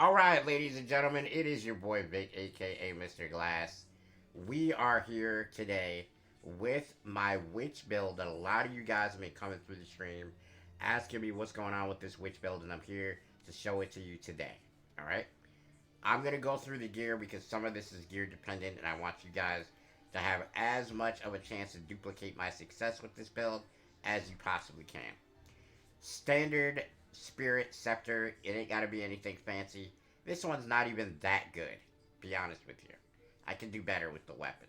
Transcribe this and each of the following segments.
Alright, ladies and gentlemen, it is your boy Vic, aka Mr. Glass. We are here today with my witch build that a lot of you guys have been coming through the stream asking me what's going on with this witch build, and I'm here to show it to you today. Alright? I'm going to go through the gear because some of this is gear dependent, and I want you guys to have as much of a chance to duplicate my success with this build as you possibly can. Standard Spirit Scepter. It ain't gotta be anything fancy. This one's not even that good, be honest with you. I can do better with the weapon.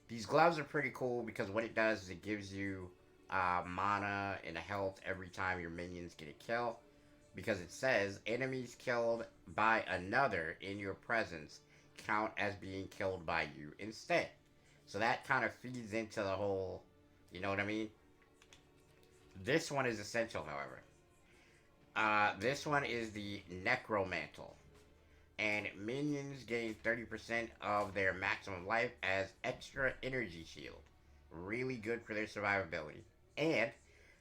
These gloves are pretty cool because what it does is it gives you mana and health every time your minions get a kill. Because it says enemies killed by another in your presence count as being killed by you instead. So that kind of feeds into the whole, you know what I mean? This one is essential, however. This one is the Necromantle. And minions gain 30% of their maximum life as extra energy shield. Really good for their survivability. And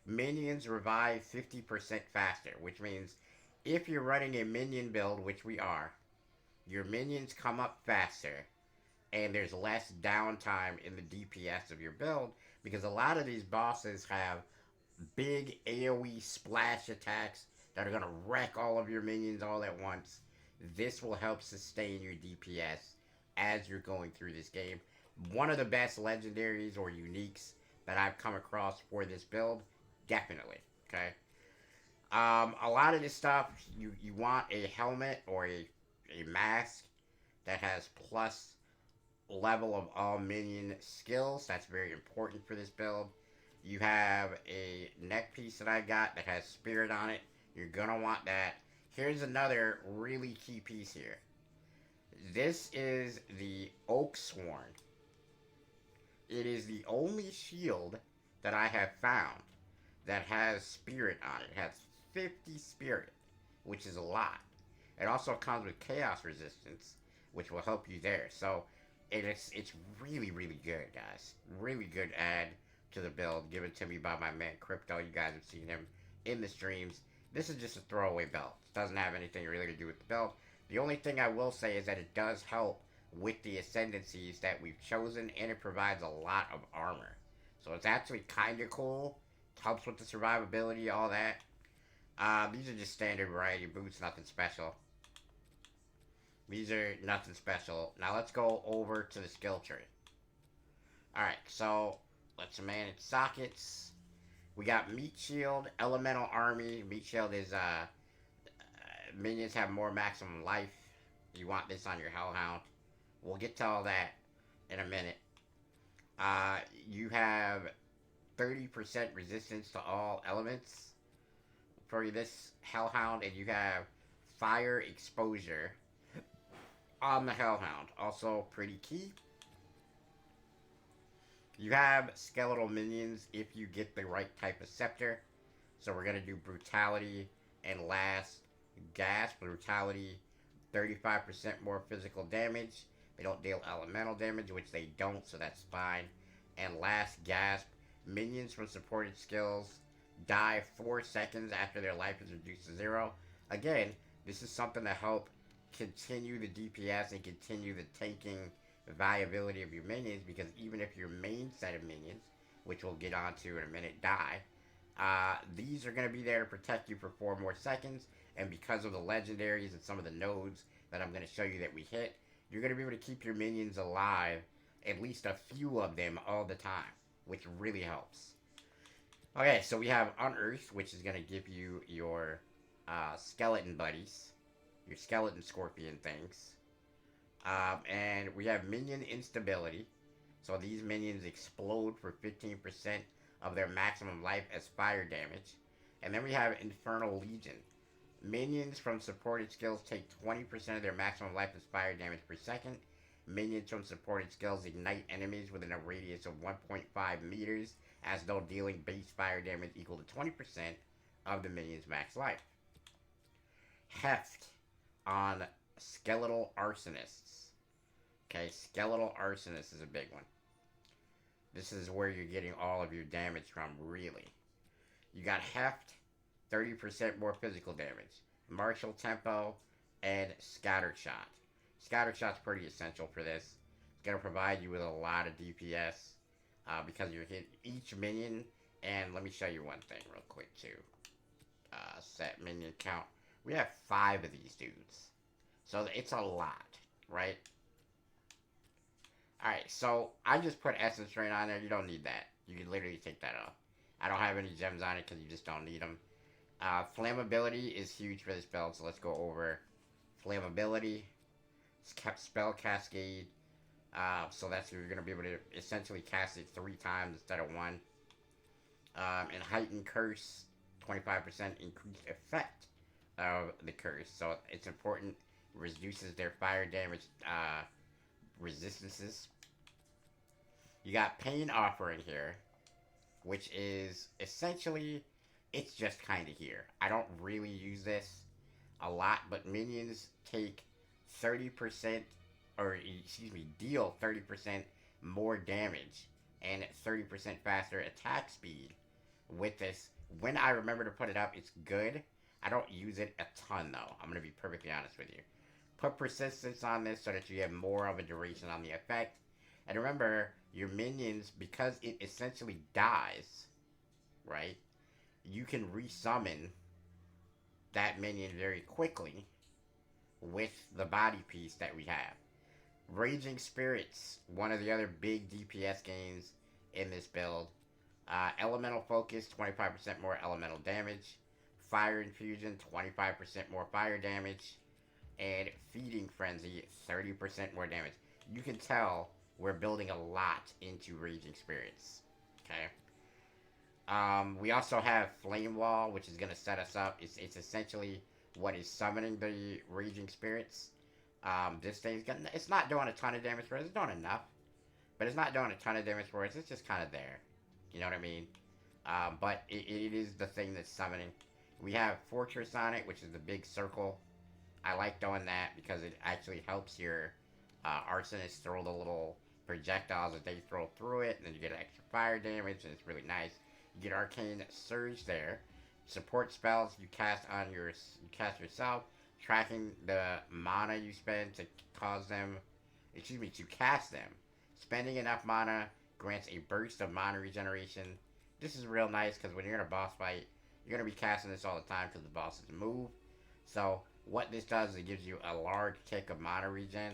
minions revive 50% faster, which means if you're running a minion build, which we are, your minions come up faster and there's less downtime in the DPS of your build because a lot of these bosses have big AoE splash attacks that are going to wreck all of your minions all at once. This will help sustain your DPS as you're going through this game. One of the best legendaries or uniques that I've come across for this build, definitely. Okay. A lot of this stuff, you want a helmet or a mask that has plus level of all minion skills. That's very important for this build. You have a neck piece that I got that has spirit on it. You're gonna want that. Here's another really key piece here. This is the Oak Sworn. It is the only shield that I have found that has spirit on it. It has 50 spirit, which is a lot. It also comes with chaos resistance, which will help you there. So it's really, really good, guys. Really good add to the build given to me by my man Crypto. You guys have seen him in the streams. This is just a throwaway belt. It doesn't have anything really to do with the belt. The only thing I will say is that it does help with the Ascendancies that we've chosen, and it provides a lot of armor. So it's actually kind of cool. It helps with the survivability, all that. These are just standard variety boots, nothing special. These are nothing special. Now let's go over to the skill tree. Alright, so let's manage sockets. We got Meat Shield, Elemental Army. Meat Shield is minions have more maximum life. You want this on your Hellhound. We'll get to all that in a minute. You have 30% resistance to all elements for this Hellhound, and you have fire exposure on the Hellhound. Also pretty key. You have skeletal minions if you get the right type of scepter. So we're going to do Brutality and last Gasp. Brutality, 35% more physical damage. They don't deal elemental damage, which they don't, so that's fine. And last Gasp, minions from supported skills die 4 seconds after their life is reduced to 0. Again, this is something to help continue the DPS and continue the tanking viability of your minions, because even if your main set of minions, which we'll get onto in a minute, die, these are going to be there to protect you for 4 more seconds, and because of the legendaries and some of the nodes that I'm going to show you that we hit, you're going to be able to keep your minions alive, at least a few of them all the time, which really helps. Okay, so we have Unearth, which is going to give you your skeleton buddies, your skeleton scorpion things. And we have minion instability. So these minions explode for 15% of their maximum life as fire damage. And then we have Infernal Legion. Minions from supported skills take 20% of their maximum life as fire damage per second. Minions from supported skills ignite enemies within a radius of 1.5 meters, as though dealing base fire damage equal to 20% of the minion's max life. Heft on Skeletal Arsonists. Okay, Skeletal Arsonist is a big one. This is where you're getting all of your damage from, really. You got Heft, 30% more physical damage. Martial Tempo, and Scatter Shot. Scatter Shot's pretty essential for this. It's going to provide you with a lot of DPS because you hit each minion. And let me show you one thing real quick too. Set minion count. We have 5 of these dudes. So it's a lot, right? Alright, so I just put Essence Drain on there. You don't need that. You can literally take that off. I don't have any gems on it because you just don't need them. Flammability is huge for this build, so let's go over Flammability. Spell Cascade. So that's you're going to be able to essentially cast it 3 times instead of 1. And Heightened Curse, 25% increased effect of the curse. So it's important. Reduces their fire damage resistances. You got Pain Offering here, which is essentially, it's just kind of here. I don't really use this a lot, but minions take 30%, or excuse me, deal 30% more damage and 30% faster attack speed with this. When I remember to put it up, it's good. I don't use it a ton though. I'm going to be perfectly honest with you. Put persistence on this so that you have more of a duration on the effect. And remember, your minions, because it essentially dies, right? You can resummon that minion very quickly with the body piece that we have. Raging Spirits, one of the other big DPS gains in this build. Elemental Focus, 25% more elemental damage. Fire Infusion, 25% more fire damage. And Feeding Frenzy, 30% more damage. You can tell we're building a lot into Raging Spirits. Okay. We also have Flame Wall, which is going to set us up. It's essentially what is summoning the Raging Spirits. This thing's gonna, it's not doing a ton of damage for us. It's doing enough. But it's not doing a ton of damage for us. It's just kind of there. You know what I mean? But it is the thing that's summoning. We have Fortress on it, which is the big circle. I like doing that because it actually helps your arsonists throw the little projectiles that they throw through it, and then you get extra fire damage, and it's really nice. You get Arcane Surge there. Support spells you cast yourself, tracking the mana you spend to cast them. Spending enough mana grants a burst of mana regeneration. This is real nice because when you're in a boss fight, you're going to be casting this all the time because the bosses move. So what this does is it gives you a large tick of mana regen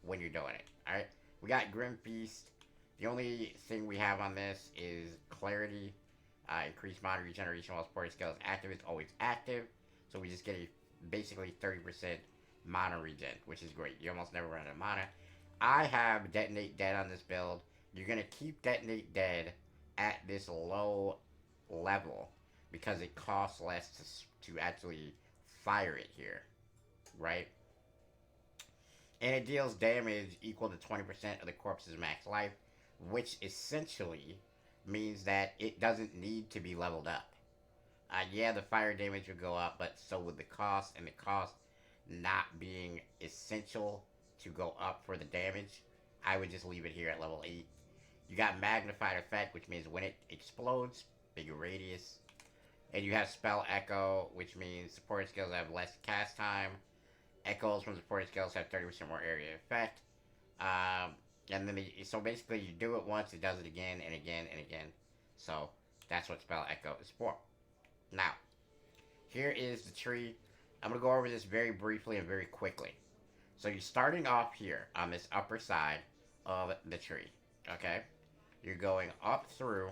when you're doing it. Alright? We got Grim Feast. The only thing we have on this is Clarity. Increased mana regeneration while supporting skill is active. It's always active. So we just get basically 30% mana regen, which is great. You almost never run out of mana. I have Detonate Dead on this build. You're going to keep Detonate Dead at this low level because it costs less to actually fire it here, right? And it deals damage equal to 20% of the corpse's max life, which essentially means that it doesn't need to be leveled up. Yeah, the fire damage would go up, but so would the cost, and the cost not being essential to go up for the damage, I would just leave it here at level 8. You got Magnified Effect, which means when it explodes, bigger radius. And you have Spell Echo, which means supporting skills have less cast time. Echoes from supporting skills have 30% more area effect. And then, so basically you do it once, it does it again and again and again. So, that's what Spell Echo is for. Now, here is the tree. I'm going to go over this very briefly and very quickly. So, you're starting off here on this upper side of the tree. Okay? You're going up through,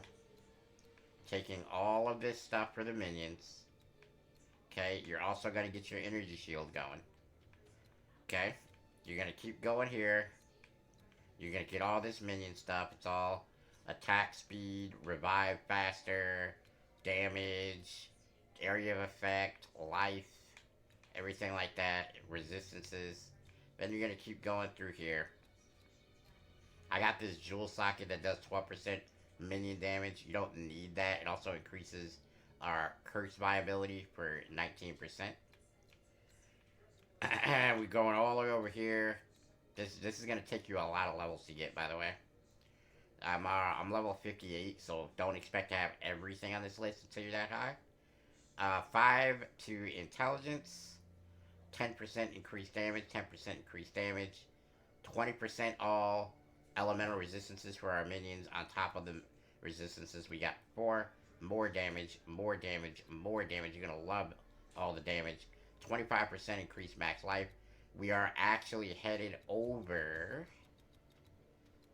taking all of this stuff for the minions. Okay? You're also going to get your energy shield going. Okay? You're going to keep going here. You're going to get all this minion stuff. It's all attack speed, revive faster, damage, area of effect, life, everything like that, resistances. Then you're going to keep going through here. I got this jewel socket that does 12% minion damage. You don't need that. It also increases our curse viability for 19%. We're going all the way over here. This is going to take you a lot of levels to get, by the way. I'm level 58, so don't expect to have everything on this list until you're that high. 5 to Intelligence. 10% increased damage, 10% increased damage, 20% all elemental resistances for our minions on top of the resistances we got before. More damage, more damage, more damage. You're going to love all the damage. 25% increased max life. We are actually headed over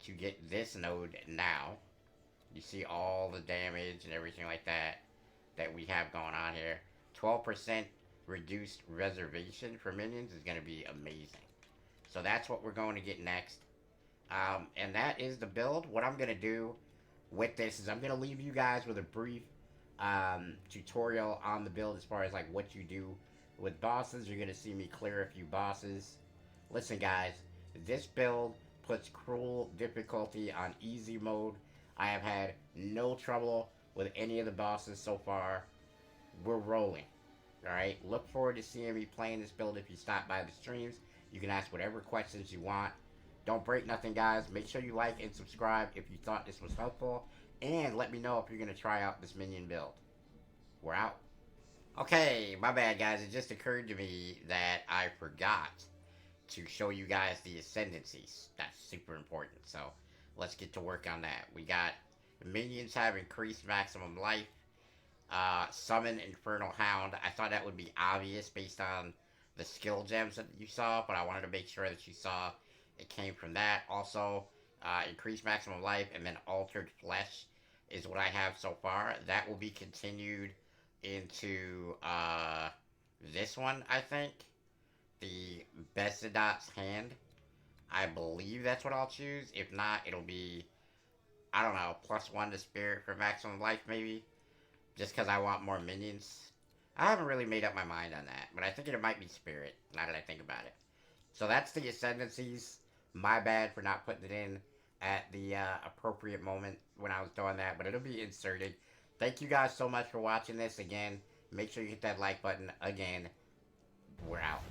to get this node now. You see all the damage and everything like that we have going on here. 12% reduced reservation for minions is going to be amazing. So that's what we're going to get next. And that is the build. What I'm going to do with this is I'm going to leave you guys with a brief tutorial on the build as far as like what you do with bosses. You're going to see me clear a few bosses. Listen guys, this build puts cruel difficulty on easy mode. I have had no trouble with any of the bosses so far. We're rolling. Alright, look forward to seeing me playing this build if you stop by the streams. You can ask whatever questions you want. Don't break nothing, guys. Make sure you like and subscribe if you thought this was helpful. And let me know if you're going to try out this minion build. We're out. Okay, my bad, guys. It just occurred to me that I forgot to show you guys the Ascendancies. That's super important. So, let's get to work on that. We got minions have increased maximum life. Summon Infernal Hound. I thought that would be obvious based on the skill gems that you saw, but I wanted to make sure that you saw it came from that. Also, increased maximum life and then altered flesh is what I have so far. That will be continued into this one, I think. The Besidot's Hand. I believe that's what I'll choose. If not, it'll be, I don't know, +1 to spirit for maximum life maybe. Just because I want more minions. I haven't really made up my mind on that, but I think it might be spirit, now that I think about it. So that's the Ascendancies. My bad for not putting it in at the appropriate moment when I was doing that, but it'll be inserted. Thank you guys so much for watching this again. Make sure you hit that like button again. We're out.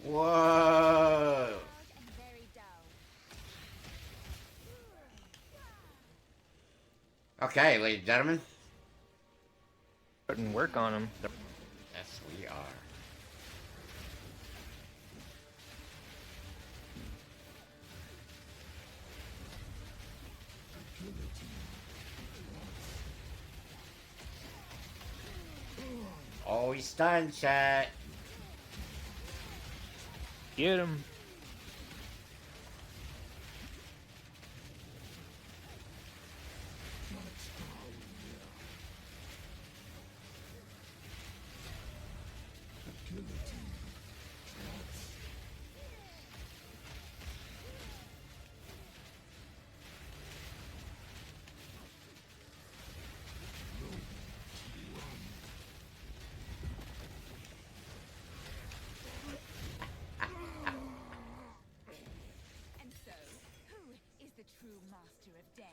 Whoa! Okay, ladies and gentlemen. Putting work on him. Yes, we are. Oh, he's stunned, chat. Get him. And so, who is the true master of death?